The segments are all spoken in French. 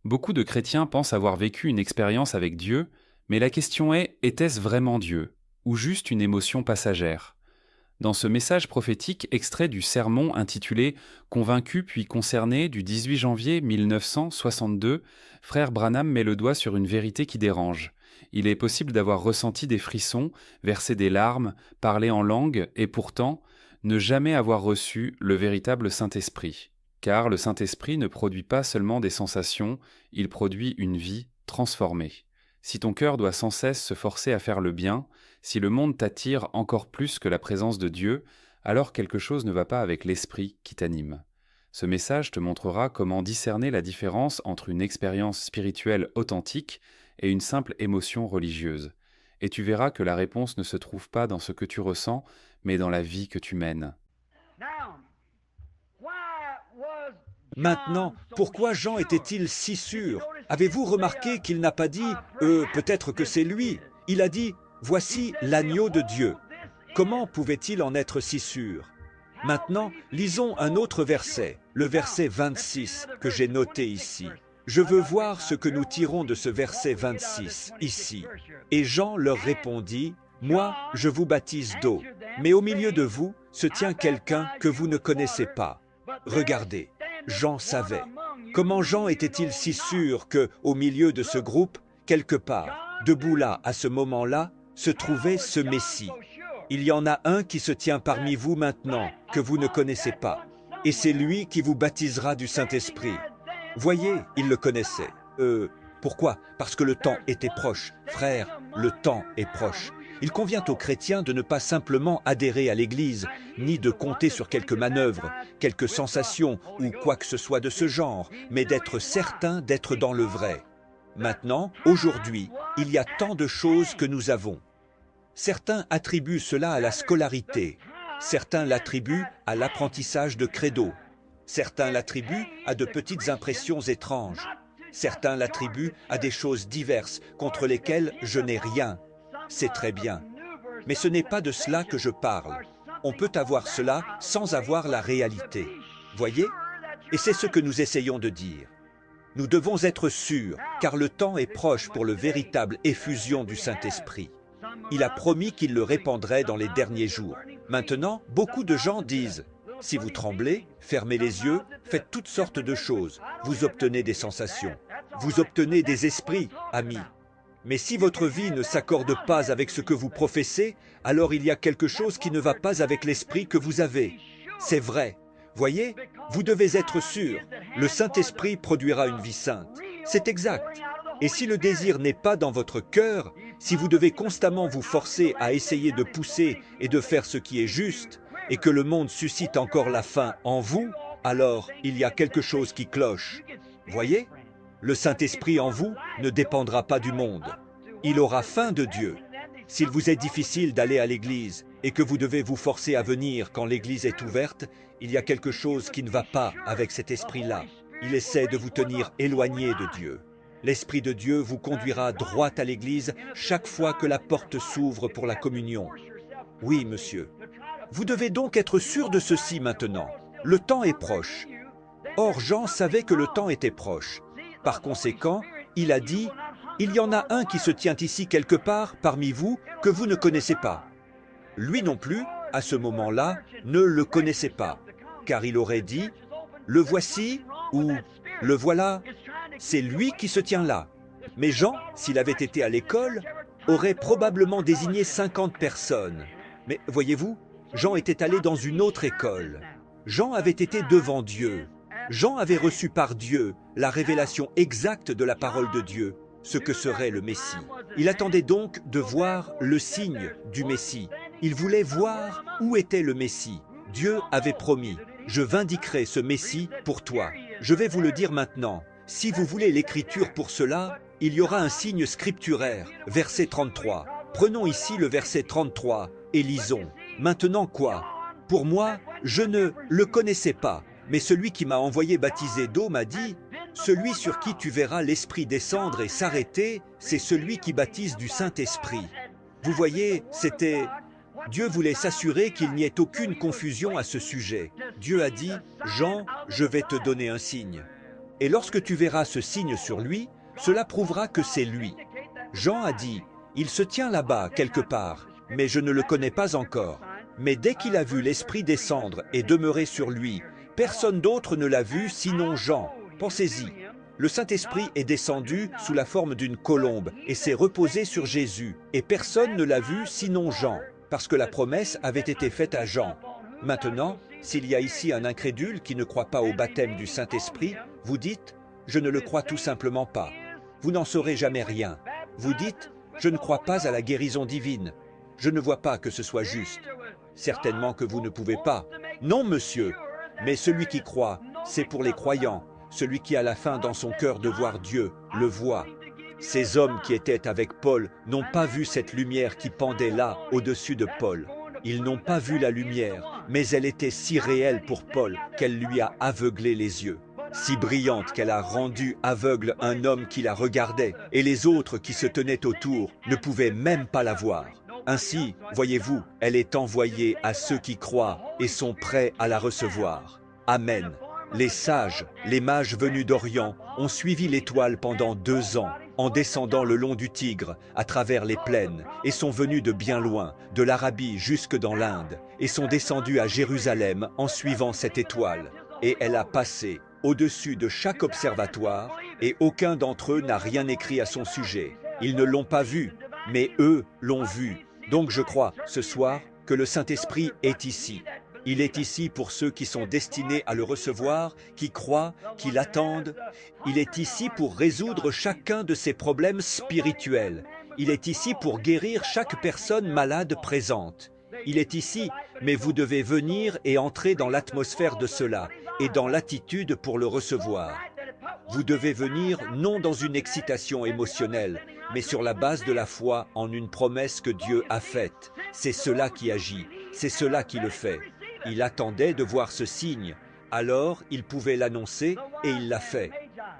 Beaucoup de chrétiens pensent avoir vécu une expérience avec Dieu, mais la question est, était-ce vraiment Dieu, ou juste une émotion passagère? Dans ce message prophétique extrait du sermon intitulé Convaincu puis concerné du 18 janvier 1962, frère Branham met le doigt sur une vérité qui dérange. Il est possible d'avoir ressenti des frissons, versé des larmes, parlé en langue et pourtant ne jamais avoir reçu le véritable Saint-Esprit. Car le Saint-Esprit ne produit pas seulement des sensations, il produit une vie transformée. Si ton cœur doit sans cesse se forcer à faire le bien, si le monde t'attire encore plus que la présence de Dieu, alors quelque chose ne va pas avec l'esprit qui t'anime. Ce message te montrera comment discerner la différence entre une expérience spirituelle authentique et une simple émotion religieuse. Et tu verras que la réponse ne se trouve pas dans ce que tu ressens, mais dans la vie que tu mènes. Maintenant, pourquoi Jean était-il si sûr? Avez-vous remarqué qu'il n'a pas dit « peut-être que c'est lui ». Il a dit « Voici l'agneau de Dieu ». Comment pouvait-il en être si sûr? Maintenant, lisons un autre verset, le verset 26, que j'ai noté ici. Je veux voir ce que nous tirons de ce verset 26, ici. Et Jean leur répondit, « Moi, je vous baptise d'eau, mais au milieu de vous se tient quelqu'un que vous ne connaissez pas. » Regardez, Jean savait. Comment Jean était-il si sûr que, au milieu de ce groupe, quelque part, debout là, à ce moment-là, se trouvait ce Messie? Il y en a un qui se tient parmi vous maintenant, que vous ne connaissez pas. Et c'est lui qui vous baptisera du Saint-Esprit. Voyez, il le connaissait. Pourquoi? Parce que le temps était proche. Frère, le temps est proche. Il convient aux chrétiens de ne pas simplement adhérer à l'Église, ni de compter sur quelques manœuvres, quelques sensations ou quoi que ce soit de ce genre, mais d'être certain d'être dans le vrai. Maintenant, aujourd'hui, il y a tant de choses que nous avons. Certains attribuent cela à la scolarité, certains l'attribuent à l'apprentissage de credo, certains l'attribuent à de petites impressions étranges, certains l'attribuent à des choses diverses contre lesquelles je n'ai rien. C'est très bien. Mais ce n'est pas de cela que je parle. On peut avoir cela sans avoir la réalité. Voyez? Et c'est ce que nous essayons de dire. Nous devons être sûrs, car le temps est proche pour le véritable effusion du Saint-Esprit. Il a promis qu'il le répandrait dans les derniers jours. Maintenant, beaucoup de gens disent, si vous tremblez, fermez les yeux, faites toutes sortes de choses, vous obtenez des sensations. Vous obtenez des esprits, amis. Mais si votre vie ne s'accorde pas avec ce que vous professez, alors il y a quelque chose qui ne va pas avec l'esprit que vous avez. C'est vrai. Voyez, vous devez être sûr, le Saint-Esprit produira une vie sainte. C'est exact. Et si le désir n'est pas dans votre cœur, si vous devez constamment vous forcer à essayer de pousser et de faire ce qui est juste, et que le monde suscite encore la faim en vous, alors il y a quelque chose qui cloche. Voyez? Le Saint-Esprit en vous ne dépendra pas du monde. Il aura faim de Dieu. S'il vous est difficile d'aller à l'église et que vous devez vous forcer à venir quand l'église est ouverte, il y a quelque chose qui ne va pas avec cet esprit-là. Il essaie de vous tenir éloigné de Dieu. L'Esprit de Dieu vous conduira droit à l'église chaque fois que la porte s'ouvre pour la communion. Oui, monsieur. Vous devez donc être sûr de ceci maintenant. Le temps est proche. Or, Jean savait que le temps était proche. Par conséquent, il a dit, « Il y en a un qui se tient ici quelque part parmi vous que vous ne connaissez pas. » Lui non plus, à ce moment-là, ne le connaissait pas, car il aurait dit, « Le voici » ou « Le voilà ». C'est lui qui se tient là. Mais Jean, s'il avait été à l'école, aurait probablement désigné 50 personnes. Mais voyez-vous, Jean était allé dans une autre école. Jean avait été devant Dieu. Jean avait reçu par Dieu la révélation exacte de la parole de Dieu, ce que serait le Messie. Il attendait donc de voir le signe du Messie. Il voulait voir où était le Messie. Dieu avait promis, « Je vindiquerai ce Messie pour toi ». Je vais vous le dire maintenant. Si vous voulez l'écriture pour cela, il y aura un signe scripturaire, verset 33. Prenons ici le verset 33 et lisons. Maintenant quoi? Pour moi, je ne le connaissais pas, mais celui qui m'a envoyé baptiser d'eau m'a dit, « Celui sur qui tu verras l'Esprit descendre et s'arrêter, c'est celui qui baptise du Saint-Esprit. » Vous voyez, c'était... Dieu voulait s'assurer qu'il n'y ait aucune confusion à ce sujet. Dieu a dit, « Jean, je vais te donner un signe. » Et lorsque tu verras ce signe sur lui, cela prouvera que c'est lui. Jean a dit, il se tient là-bas quelque part, mais je ne le connais pas encore. Mais dès qu'il a vu l'Esprit descendre et demeurer sur lui, personne d'autre ne l'a vu sinon Jean. Pensez-y. Le Saint-Esprit est descendu sous la forme d'une colombe et s'est reposé sur Jésus. Et personne ne l'a vu sinon Jean, parce que la promesse avait été faite à Jean. Maintenant, s'il y a ici un incrédule qui ne croit pas au baptême du Saint-Esprit, vous dites « Je ne le crois tout simplement pas ». Vous n'en saurez jamais rien. Vous dites « Je ne crois pas à la guérison divine. Je ne vois pas que ce soit juste. » Certainement que vous ne pouvez pas. Non, monsieur. Mais celui qui croit, c'est pour les croyants. Celui qui a la faim dans son cœur de voir Dieu, le voit. Ces hommes qui étaient avec Paul n'ont pas vu cette lumière qui pendait là, au-dessus de Paul. Ils n'ont pas vu la lumière, mais elle était si réelle pour Paul qu'elle lui a aveuglé les yeux. Si brillante qu'elle a rendu aveugle un homme qui la regardait, et les autres qui se tenaient autour ne pouvaient même pas la voir. Ainsi, voyez-vous, elle est envoyée à ceux qui croient et sont prêts à la recevoir. Amen. Les sages, les mages venus d'Orient, ont suivi l'étoile pendant 2 ans, en descendant le long du Tigre, à travers les plaines, et sont venus de bien loin, de l'Arabie jusque dans l'Inde, et sont descendus à Jérusalem en suivant cette étoile. Et elle a passé au-dessus de chaque observatoire, et aucun d'entre eux n'a rien écrit à son sujet. Ils ne l'ont pas vue, mais eux l'ont vue. Donc je crois, ce soir, que le Saint-Esprit est ici. Il est ici pour ceux qui sont destinés à le recevoir, qui croient, qui l'attendent. Il est ici pour résoudre chacun de ses problèmes spirituels. Il est ici pour guérir chaque personne malade présente. Il est ici, mais vous devez venir et entrer dans l'atmosphère de cela, et dans l'attitude pour le recevoir. Vous devez venir non dans une excitation émotionnelle, mais sur la base de la foi en une promesse que Dieu a faite. C'est cela qui agit, c'est cela qui le fait. Il attendait de voir ce signe, alors il pouvait l'annoncer et il l'a fait.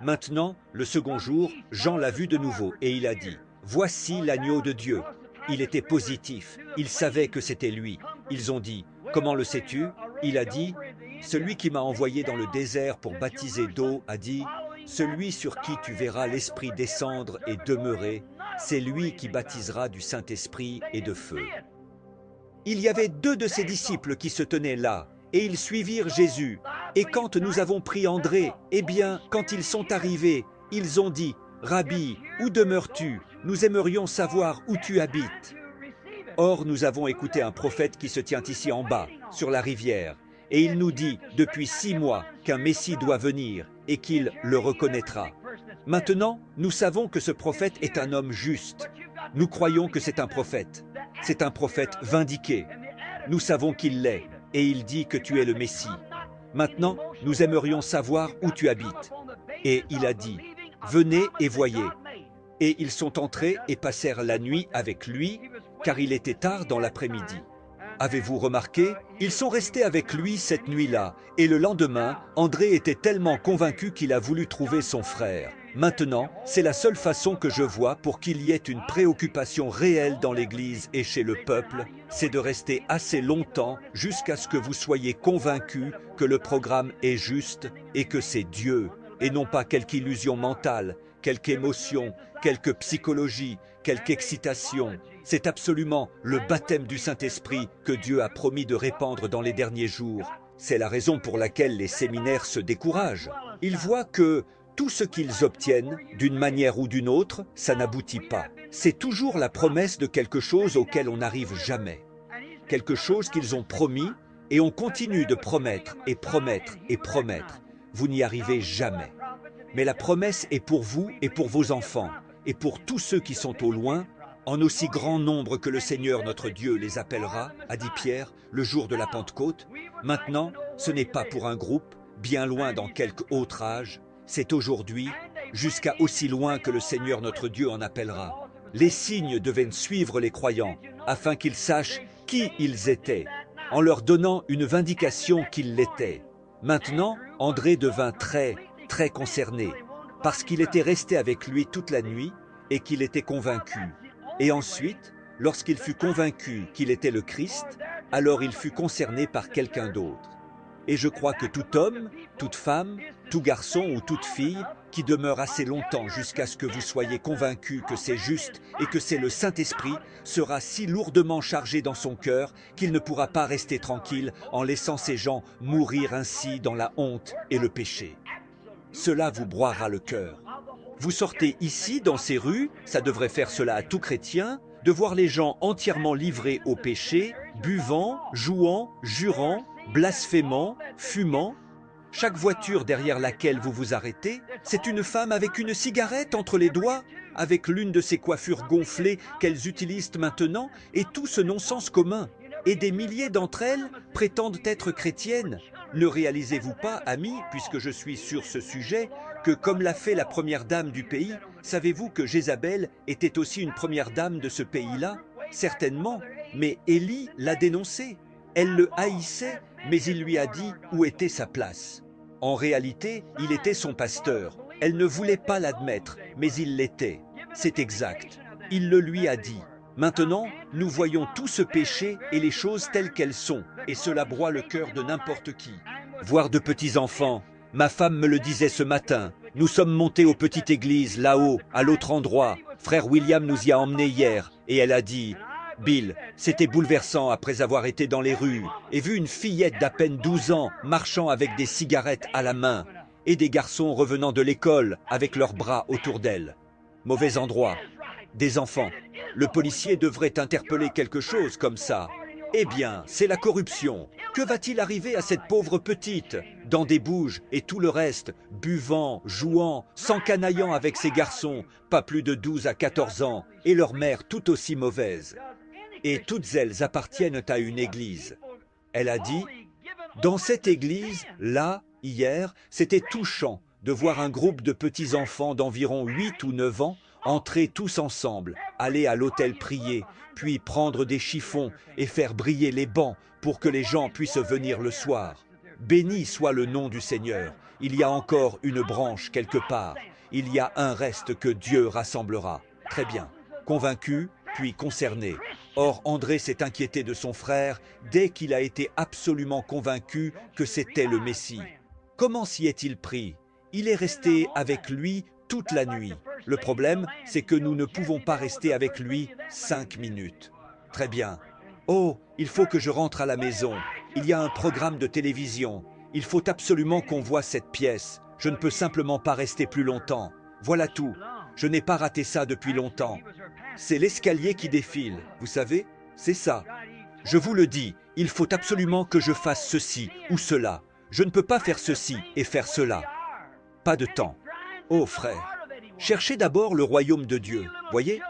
Maintenant, le second jour, Jean l'a vu de nouveau et il a dit « Voici l'agneau de Dieu ». Il était positif, il savait que c'était lui. Ils ont dit « Comment le sais-tu » Il a dit « Celui qui m'a envoyé dans le désert pour baptiser d'eau a dit « Celui sur qui tu verras l'Esprit descendre et demeurer, c'est lui qui baptisera du Saint-Esprit et de feu. » Il y avait 2 de ses disciples qui se tenaient là, et ils suivirent Jésus. Et quand nous avons pris André, eh bien, quand ils sont arrivés, ils ont dit « Rabbi, où demeures-tu? Nous aimerions savoir où tu habites. » Or, nous avons écouté un prophète qui se tient ici en bas, sur la rivière, et il nous dit depuis 6 mois qu'un Messie doit venir et qu'il le reconnaîtra. Maintenant, nous savons que ce prophète est un homme juste. Nous croyons que c'est un prophète. C'est un prophète vindiqué. Nous savons qu'il l'est, et il dit que tu es le Messie. Maintenant, nous aimerions savoir où tu habites. Et il a dit, venez et voyez. Et ils sont entrés et passèrent la nuit avec lui, car il était tard dans l'après-midi. Avez-vous remarqué? Ils sont restés avec lui cette nuit-là, et le lendemain, André était tellement convaincu qu'il a voulu trouver son frère. Maintenant, c'est la seule façon que je vois pour qu'il y ait une préoccupation réelle dans l'Église et chez le peuple, c'est de rester assez longtemps jusqu'à ce que vous soyez convaincus que le programme est juste et que c'est Dieu, et non pas quelque illusion mentale, quelque émotion, quelque psychologie, quelque excitation. C'est absolument le baptême du Saint-Esprit que Dieu a promis de répandre dans les derniers jours. C'est la raison pour laquelle les séminaires se découragent. Ils voient que tout ce qu'ils obtiennent, d'une manière ou d'une autre, ça n'aboutit pas. C'est toujours la promesse de quelque chose auquel on n'arrive jamais. Quelque chose qu'ils ont promis, et on continue de promettre et promettre et promettre. Vous n'y arrivez jamais. Mais la promesse est pour vous et pour vos enfants, et pour tous ceux qui sont au loin, en aussi grand nombre que le Seigneur notre Dieu les appellera, a dit Pierre, le jour de la Pentecôte. Maintenant, ce n'est pas pour un groupe, bien loin dans quelque autre âge, c'est aujourd'hui, jusqu'à aussi loin que le Seigneur notre Dieu en appellera. Les signes devaient suivre les croyants, afin qu'ils sachent qui ils étaient, en leur donnant une vindication qu'ils l'étaient. Maintenant, André devint très concerné, parce qu'il était resté avec lui toute la nuit et qu'il était convaincu. Et ensuite, lorsqu'il fut convaincu qu'il était le Christ, alors il fut concerné par quelqu'un d'autre. Et je crois que tout homme, toute femme, Tout garçon ou toute fille qui demeure assez longtemps jusqu'à ce que vous soyez convaincu que c'est juste et que c'est le Saint-Esprit sera si lourdement chargé dans son cœur qu'il ne pourra pas rester tranquille en laissant ces gens mourir ainsi dans la honte et le péché. Cela vous broiera le cœur. Vous sortez ici, dans ces rues, ça devrait faire cela à tout chrétien, de voir les gens entièrement livrés au péché, buvant, jouant, jurant, blasphémant, fumant. Chaque voiture derrière laquelle vous vous arrêtez, c'est une femme avec une cigarette entre les doigts, avec l'une de ces coiffures gonflées qu'elles utilisent maintenant, et tout ce non-sens commun. Et des milliers d'entre elles prétendent être chrétiennes. Ne réalisez-vous pas, amis, puisque je suis sur ce sujet, que comme l'a fait la première dame du pays, savez-vous que Jézabel était aussi une première dame de ce pays-là? Certainement, mais Élie l'a dénoncé. Elle le haïssait, mais il lui a dit où était sa place. En réalité, il était son pasteur. Elle ne voulait pas l'admettre, mais il l'était. C'est exact. Il le lui a dit. Maintenant, nous voyons tout ce péché et les choses telles qu'elles sont, et cela broie le cœur de n'importe qui. Voir de petits enfants. Ma femme me le disait ce matin. Nous sommes montés aux petites églises, là-haut, à l'autre endroit. Frère William nous y a emmenés hier, et elle a dit... Bill, c'était bouleversant après avoir été dans les rues et vu une fillette d'à peine 12 ans marchant avec des cigarettes à la main et des garçons revenant de l'école avec leurs bras autour d'elle. Mauvais endroit. Des enfants. Le policier devrait interpeller quelque chose comme ça. Eh bien, c'est la corruption. Que va-t-il arriver à cette pauvre petite, dans des bouges et tout le reste, buvant, jouant, s'encanaillant avec ses garçons, pas plus de 12 à 14 ans, et leur mère tout aussi mauvaise. Et toutes elles appartiennent à une église. Elle a dit, dans cette église, là, hier, c'était touchant de voir un groupe de petits-enfants d'environ 8 ou 9 ans entrer tous ensemble, aller à l'autel prier, puis prendre des chiffons et faire briller les bancs pour que les gens puissent venir le soir. Béni soit le nom du Seigneur. Il y a encore une branche quelque part. Il y a un reste que Dieu rassemblera. Très bien. Convaincu, puis concerné. Or, André s'est inquiété de son frère dès qu'il a été absolument convaincu que c'était le Messie. Comment s'y est-il pris? Il est resté avec lui toute la nuit. Le problème, c'est que nous ne pouvons pas rester avec lui 5 minutes. Très bien. Oh, il faut que je rentre à la maison. Il y a un programme de télévision. Il faut absolument qu'on voie cette pièce. Je ne peux simplement pas rester plus longtemps. Voilà tout. Je n'ai pas raté ça depuis longtemps. C'est l'escalier qui défile, vous savez? C'est ça. Je vous le dis, il faut absolument que je fasse ceci ou cela. Je ne peux pas faire ceci et faire cela. Pas de temps. Oh frère, cherchez d'abord le royaume de Dieu, voyez?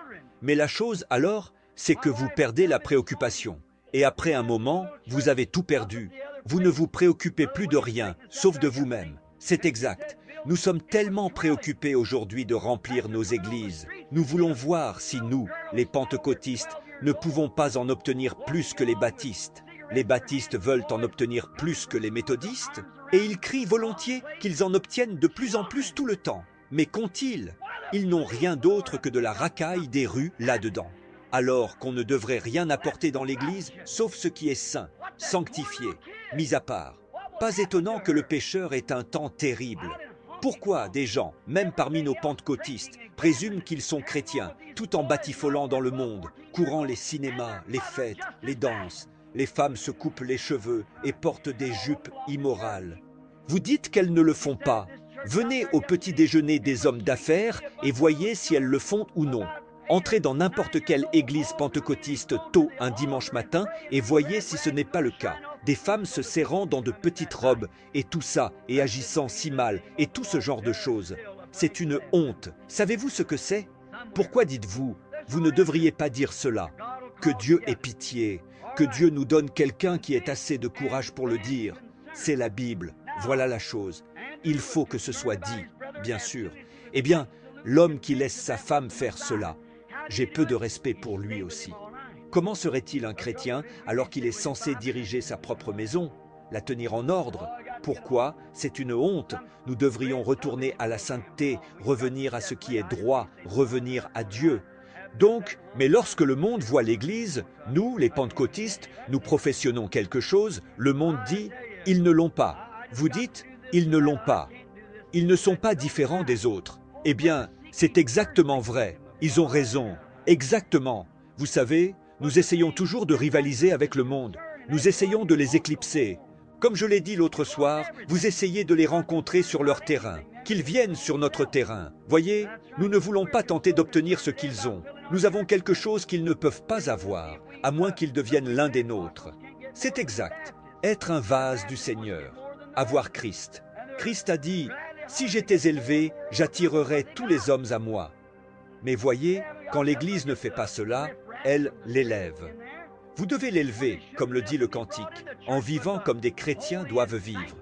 Mais la chose alors, c'est que vous perdez la préoccupation. Et après un moment, vous avez tout perdu. Vous ne vous préoccupez plus de rien, sauf de vous-même. C'est exact. Nous sommes tellement préoccupés aujourd'hui de remplir nos églises. Nous voulons voir si nous, les pentecôtistes, ne pouvons pas en obtenir plus que les baptistes. Les baptistes veulent en obtenir plus que les méthodistes, et ils crient volontiers qu'ils en obtiennent de plus en plus tout le temps. Mais qu'ont-ils? Ils n'ont rien d'autre que de la racaille des rues là-dedans. Alors qu'on ne devrait rien apporter dans l'église, sauf ce qui est saint, sanctifié, mis à part. Pas étonnant que le pécheur ait un temps terrible. Pourquoi des gens, même parmi nos pentecôtistes, présument qu'ils sont chrétiens, tout en batifolant dans le monde, courant les cinémas, les fêtes, les danses? Les femmes se coupent les cheveux et portent des jupes immorales. Vous dites qu'elles ne le font pas. Venez au petit déjeuner des hommes d'affaires et voyez si elles le font ou non. Entrez dans n'importe quelle église pentecôtiste tôt un dimanche matin et voyez si ce n'est pas le cas. Des femmes se serrant dans de petites robes, et tout ça, et agissant si mal, et tout ce genre de choses. C'est une honte. Savez-vous ce que c'est? Pourquoi dites-vous, vous ne devriez pas dire cela? Que Dieu ait pitié, que Dieu nous donne quelqu'un qui ait assez de courage pour le dire. C'est la Bible, voilà la chose. Il faut que ce soit dit, bien sûr. Eh bien, l'homme qui laisse sa femme faire cela, j'ai peu de respect pour lui aussi. Comment serait-il un chrétien alors qu'il est censé diriger sa propre maison, la tenir en ordre? Pourquoi? C'est une honte. Nous devrions retourner à la sainteté, revenir à ce qui est droit, revenir à Dieu. Donc, mais lorsque le monde voit l'Église, nous, les pentecôtistes, nous professionnons quelque chose, le monde dit « ils ne l'ont pas ». Vous dites « ils ne l'ont pas ». Ils ne sont pas différents des autres. Eh bien, c'est exactement vrai. Ils ont raison. Exactement. Vous savez, nous essayons toujours de rivaliser avec le monde. Nous essayons de les éclipser. Comme je l'ai dit l'autre soir, vous essayez de les rencontrer sur leur terrain. Qu'ils viennent sur notre terrain. Voyez, nous ne voulons pas tenter d'obtenir ce qu'ils ont. Nous avons quelque chose qu'ils ne peuvent pas avoir, à moins qu'ils deviennent l'un des nôtres. C'est exact. Être un vase du Seigneur. Avoir Christ. Christ a dit, « Si j'étais élevé, j'attirerais tous les hommes à moi. » Mais voyez, quand l'Église ne fait pas cela, elle l'élève. Vous devez l'élever, comme le dit le cantique, en vivant comme des chrétiens doivent vivre.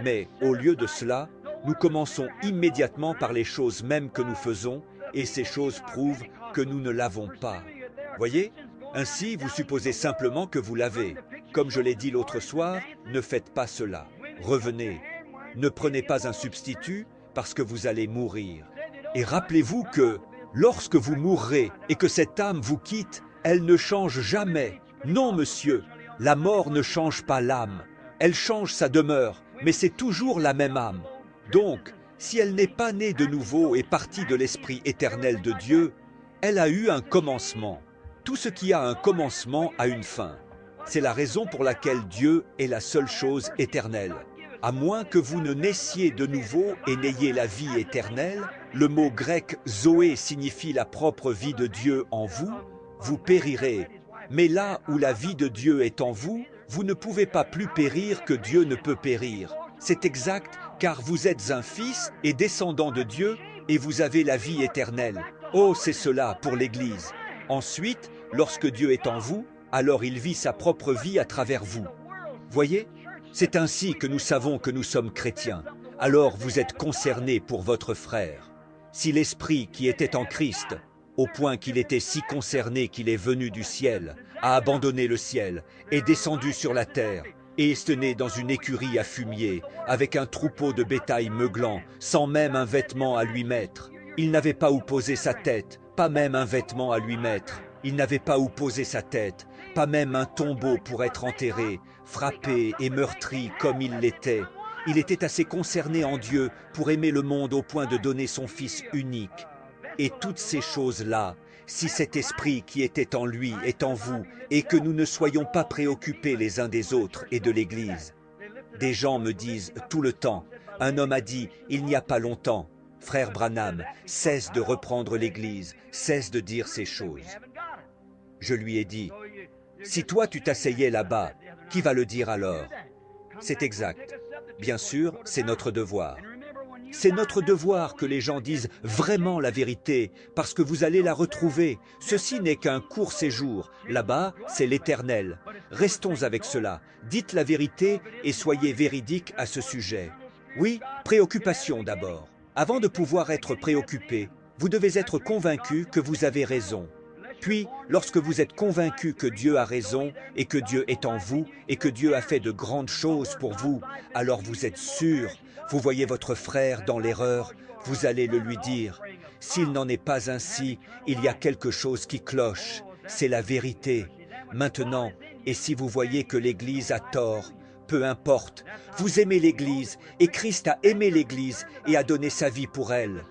Mais au lieu de cela, nous commençons immédiatement par les choses mêmes que nous faisons, et ces choses prouvent que nous ne l'avons pas. Voyez? Ainsi, vous supposez simplement que vous l'avez. Comme je l'ai dit l'autre soir, ne faites pas cela. Revenez. Ne prenez pas un substitut parce que vous allez mourir. Et rappelez-vous que lorsque vous mourrez et que cette âme vous quitte, elle ne change jamais. Non, monsieur, la mort ne change pas l'âme. Elle change sa demeure, mais c'est toujours la même âme. Donc, si elle n'est pas née de nouveau et partie de l'Esprit éternel de Dieu, elle a eu un commencement. Tout ce qui a un commencement a une fin. C'est la raison pour laquelle Dieu est la seule chose éternelle. À moins que vous ne naissiez de nouveau et n'ayez la vie éternelle, le mot grec « zoé » signifie la propre vie de Dieu en vous, vous périrez. Mais là où la vie de Dieu est en vous, vous ne pouvez pas plus périr que Dieu ne peut périr. C'est exact, car vous êtes un fils et descendant de Dieu, et vous avez la vie éternelle. Oh, c'est cela pour l'Église. Ensuite, lorsque Dieu est en vous, alors il vit sa propre vie à travers vous. Voyez ? C'est ainsi que nous savons que nous sommes chrétiens. Alors vous êtes concernés pour votre frère. Si l'Esprit qui était en Christ, au point qu'il était si concerné qu'il est venu du ciel, a abandonné le ciel, est descendu sur la terre, et est né dans une écurie à fumier, avec un troupeau de bétail meuglant, sans même un vêtement à lui mettre. Il n'avait pas où poser sa tête, pas même un vêtement à lui mettre. Il n'avait pas où poser sa tête, pas même un tombeau pour être enterré, frappé et meurtri comme il l'était. Il était assez concerné en Dieu pour aimer le monde au point de donner son Fils unique. Et toutes ces choses-là, si cet esprit qui était en lui est en vous, et que nous ne soyons pas préoccupés les uns des autres et de l'Église. Des gens me disent tout le temps, un homme a dit, il n'y a pas longtemps, « Frère Branham, cesse de reprendre l'Église, cesse de dire ces choses. » Je lui ai dit, si toi tu t'asseyais là-bas, qui va le dire alors? C'est exact. Bien sûr, c'est notre devoir. C'est notre devoir que les gens disent vraiment la vérité, parce que vous allez la retrouver. Ceci n'est qu'un court séjour. Là-bas, c'est l'éternel. Restons avec cela. Dites la vérité et soyez véridiques à ce sujet. Oui, préoccupation d'abord. Avant de pouvoir être préoccupé, vous devez être convaincu que vous avez raison. Puis, lorsque vous êtes convaincu que Dieu a raison et que Dieu est en vous et que Dieu a fait de grandes choses pour vous, alors vous êtes sûr, vous voyez votre frère dans l'erreur, vous allez le lui dire. S'il n'en est pas ainsi, il y a quelque chose qui cloche, c'est la vérité. Maintenant, et si vous voyez que l'Église a tort, peu importe, vous aimez l'Église et Christ a aimé l'Église et a donné sa vie pour elle.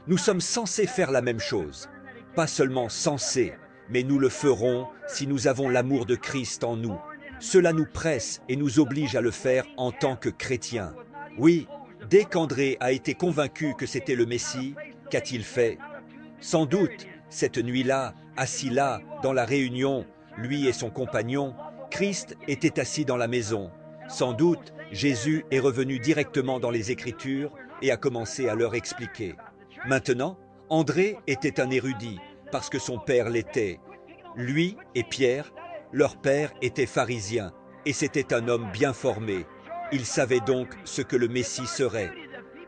Nous sommes censés faire la même chose. Pas seulement censés, mais nous le ferons si nous avons l'amour de Christ en nous. Cela nous presse et nous oblige à le faire en tant que chrétiens. Oui, dès qu'André a été convaincu que c'était le Messie, qu'a-t-il fait? Sans doute, cette nuit-là, assis là, dans la réunion, lui et son compagnon, Christ était assis dans la maison. Sans doute, Jésus est revenu directement dans les Écritures et a commencé à leur expliquer. Maintenant, André était un érudit, parce que son père l'était. Lui et Pierre, leur père était pharisien, et c'était un homme bien formé. Il savait donc ce que le Messie serait.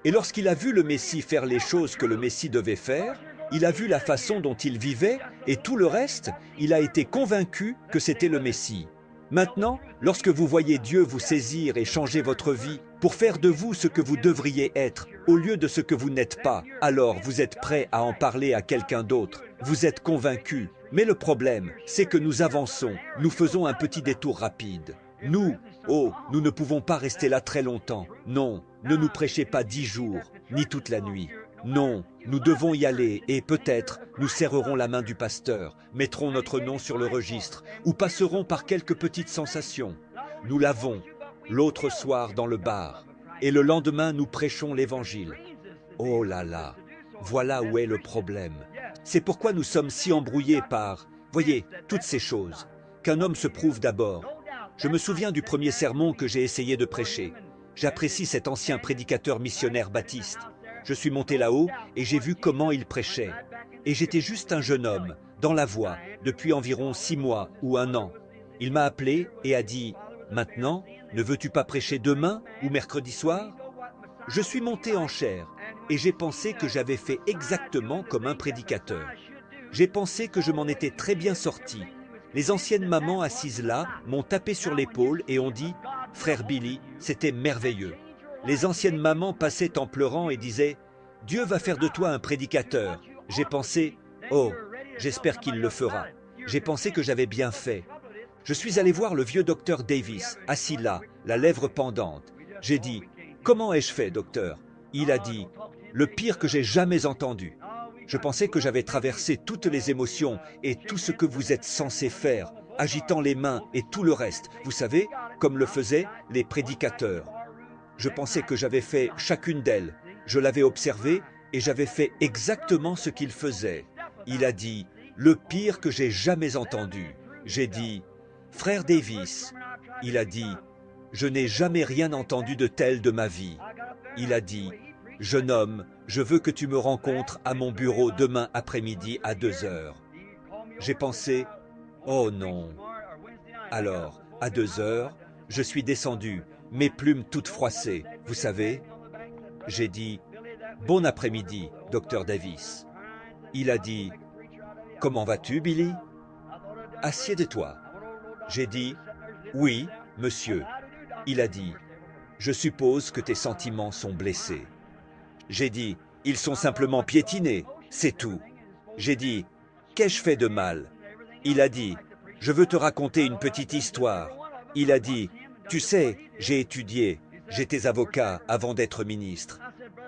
Et lorsqu'il a vu le Messie faire les choses que le Messie devait faire, il a vu la façon dont il vivait, et tout le reste, il a été convaincu que c'était le Messie. Maintenant, lorsque vous voyez Dieu vous saisir et changer votre vie pour faire de vous ce que vous devriez être, au lieu de ce que vous n'êtes pas, alors vous êtes prêt à en parler à quelqu'un d'autre. Vous êtes convaincu. Mais le problème, c'est que nous avançons, nous faisons un petit détour rapide. Nous ne pouvons pas rester là très longtemps. Non, ne nous prêchez pas 10 jours. ni toute la nuit. Non, nous devons y aller et peut-être nous serrerons la main du pasteur, mettrons notre nom sur le registre ou passerons par quelques petites sensations. Nous l'avons l'autre soir dans le bar et le lendemain nous prêchons l'évangile. Oh là là, voilà où est le problème. C'est pourquoi nous sommes si embrouillés par, voyez, toutes ces choses. Qu'un homme se prouve d'abord. Je me souviens du premier sermon que j'ai essayé de prêcher. J'apprécie cet ancien prédicateur missionnaire baptiste. Je suis monté là-haut et j'ai vu comment il prêchait. Et j'étais juste un jeune homme, dans la voie, depuis environ 6 mois ou 1 an. Il m'a appelé et a dit « Maintenant, ne veux-tu pas prêcher demain ou mercredi soir ?» Je suis monté en chair et j'ai pensé que j'avais fait exactement comme un prédicateur. J'ai pensé que je m'en étais très bien sorti. Les anciennes mamans assises là m'ont tapé sur l'épaule et ont dit « Frère Billy, c'était merveilleux ». Les anciennes mamans passaient en pleurant et disaient « Dieu va faire de toi un prédicateur ». J'ai pensé « Oh, j'espère qu'il le fera ». J'ai pensé que j'avais bien fait. Je suis allé voir le vieux docteur Davis, assis là, la lèvre pendante. J'ai dit « Comment ai-je fait, docteur ?» Il a dit « Le pire que j'ai jamais entendu ». Je pensais que j'avais traversé toutes les émotions et tout ce que vous êtes censé faire, agitant les mains et tout le reste, vous savez, comme le faisaient les prédicateurs. Je pensais que j'avais fait chacune d'elles. Je l'avais observé et j'avais fait exactement ce qu'il faisait. Il a dit « Le pire que j'ai jamais entendu ». J'ai dit « Frère Davis ». Il a dit « Je n'ai jamais rien entendu de tel de ma vie ». Il a dit « Jeune homme, je veux que tu me rencontres à mon bureau demain après-midi à 2 heures. » J'ai pensé « Oh non ». Alors, à 2 heures, je suis descendu, mes plumes toutes froissées, vous savez. J'ai dit « Bon après-midi, docteur Davis ». Il a dit « Comment vas-tu, Billy ?»« Assieds-toi. » J'ai dit « Oui, monsieur ». Il a dit « Je suppose que tes sentiments sont blessés. » J'ai dit « Ils sont simplement piétinés, c'est tout. » J'ai dit « Qu'ai-je fait de mal ?» Il a dit « Je veux te raconter une petite histoire. » Il a dit « Tu sais, j'ai étudié, j'étais avocat avant d'être ministre. »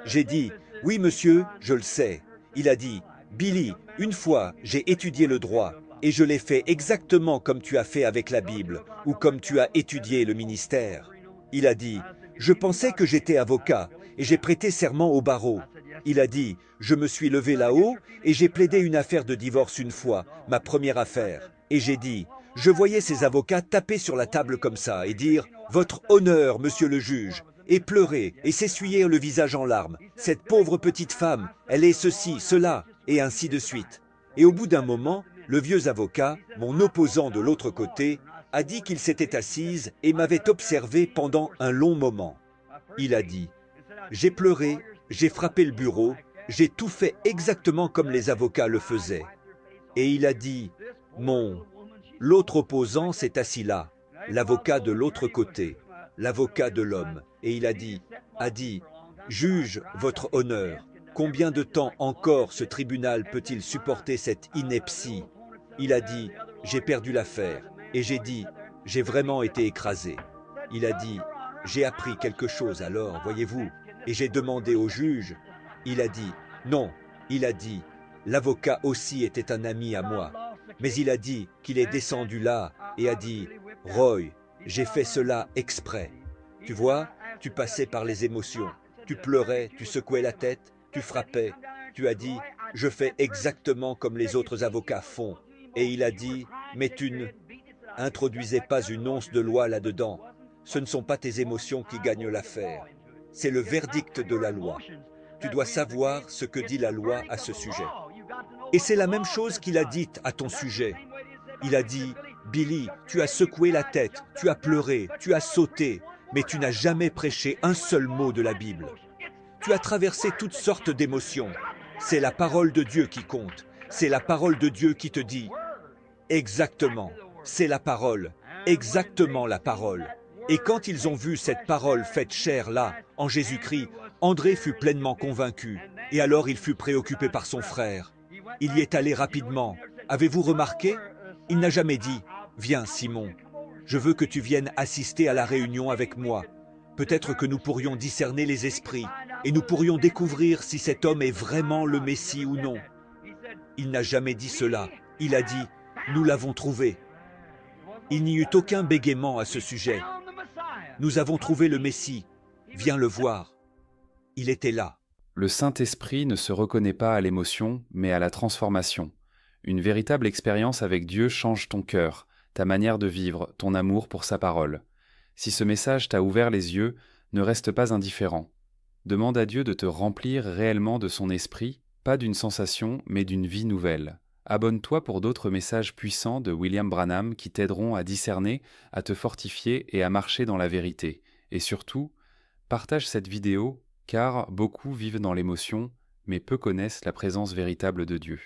J'ai dit « Oui, monsieur, je le sais. » Il a dit « Billy, une fois, j'ai étudié le droit et je l'ai fait exactement comme tu as fait avec la Bible ou comme tu as étudié le ministère. » Il a dit « Je pensais que j'étais avocat et j'ai prêté serment au barreau. » Il a dit « Je me suis levé là-haut et j'ai plaidé une affaire de divorce une fois, ma première affaire. Et j'ai dit « Je voyais ces avocats taper sur la table comme ça et dire « Votre honneur, monsieur le juge !» et pleurer et s'essuyer le visage en larmes. Cette pauvre petite femme, elle est ceci, cela, et ainsi de suite. Et au bout d'un moment, le vieux avocat, mon opposant de l'autre côté, a dit qu'il s'était assise et m'avait observé pendant un long moment. Il a dit « J'ai pleuré, j'ai frappé le bureau, j'ai tout fait exactement comme les avocats le faisaient. » Et il a dit « L'autre opposant s'est assis là, l'avocat de l'autre côté, l'avocat de l'homme. » Et il a dit « Juge votre honneur, combien de temps encore ce tribunal peut-il supporter cette ineptie ?» Il a dit « J'ai perdu l'affaire. » Et j'ai dit « J'ai vraiment été écrasé. » Il a dit « J'ai appris quelque chose alors, voyez-vous. » Et j'ai demandé au juge. Il a dit « Non. » Il a dit « L'avocat aussi était un ami à moi. » Mais il a dit qu'il est descendu là et a dit « Roy, j'ai fait cela exprès. Tu vois, tu passais par les émotions. Tu pleurais, tu secouais la tête, tu frappais. Tu as dit « Je fais exactement comme les autres avocats font. » Et il a dit « Mais tu ne introduisais pas une once de loi là-dedans. Ce ne sont pas tes émotions qui gagnent l'affaire. C'est le verdict de la loi. Tu dois savoir ce que dit la loi à ce sujet. » Et c'est la même chose qu'il a dite à ton sujet. Il a dit « Billy, tu as secoué la tête, tu as pleuré, tu as sauté, mais tu n'as jamais prêché un seul mot de la Bible. Tu as traversé toutes sortes d'émotions. C'est la parole de Dieu qui compte. C'est la parole de Dieu qui te dit « Exactement, c'est la parole, exactement la parole. » Et quand ils ont vu cette parole faite chair là, en Jésus-Christ, André fut pleinement convaincu, et alors il fut préoccupé par son frère. Il y est allé rapidement. Avez-vous remarqué? Il n'a jamais dit « Viens, Simon, je veux que tu viennes assister à la réunion avec moi. Peut-être que nous pourrions discerner les esprits. » et nous pourrions découvrir si cet homme est vraiment le Messie ou non. Il n'a jamais dit cela. Il a dit « Nous l'avons trouvé ». Il n'y eut aucun bégaiement à ce sujet. Nous avons trouvé le Messie. Viens le voir. Il était là. Le Saint-Esprit ne se reconnaît pas à l'émotion, mais à la transformation. Une véritable expérience avec Dieu change ton cœur, ta manière de vivre, ton amour pour sa parole. Si ce message t'a ouvert les yeux, ne reste pas indifférent. Demande à Dieu de te remplir réellement de son esprit, pas d'une sensation, mais d'une vie nouvelle. Abonne-toi pour d'autres messages puissants de William Branham qui t'aideront à discerner, à te fortifier et à marcher dans la vérité. Et surtout, partage cette vidéo, car beaucoup vivent dans l'émotion, mais peu connaissent la présence véritable de Dieu.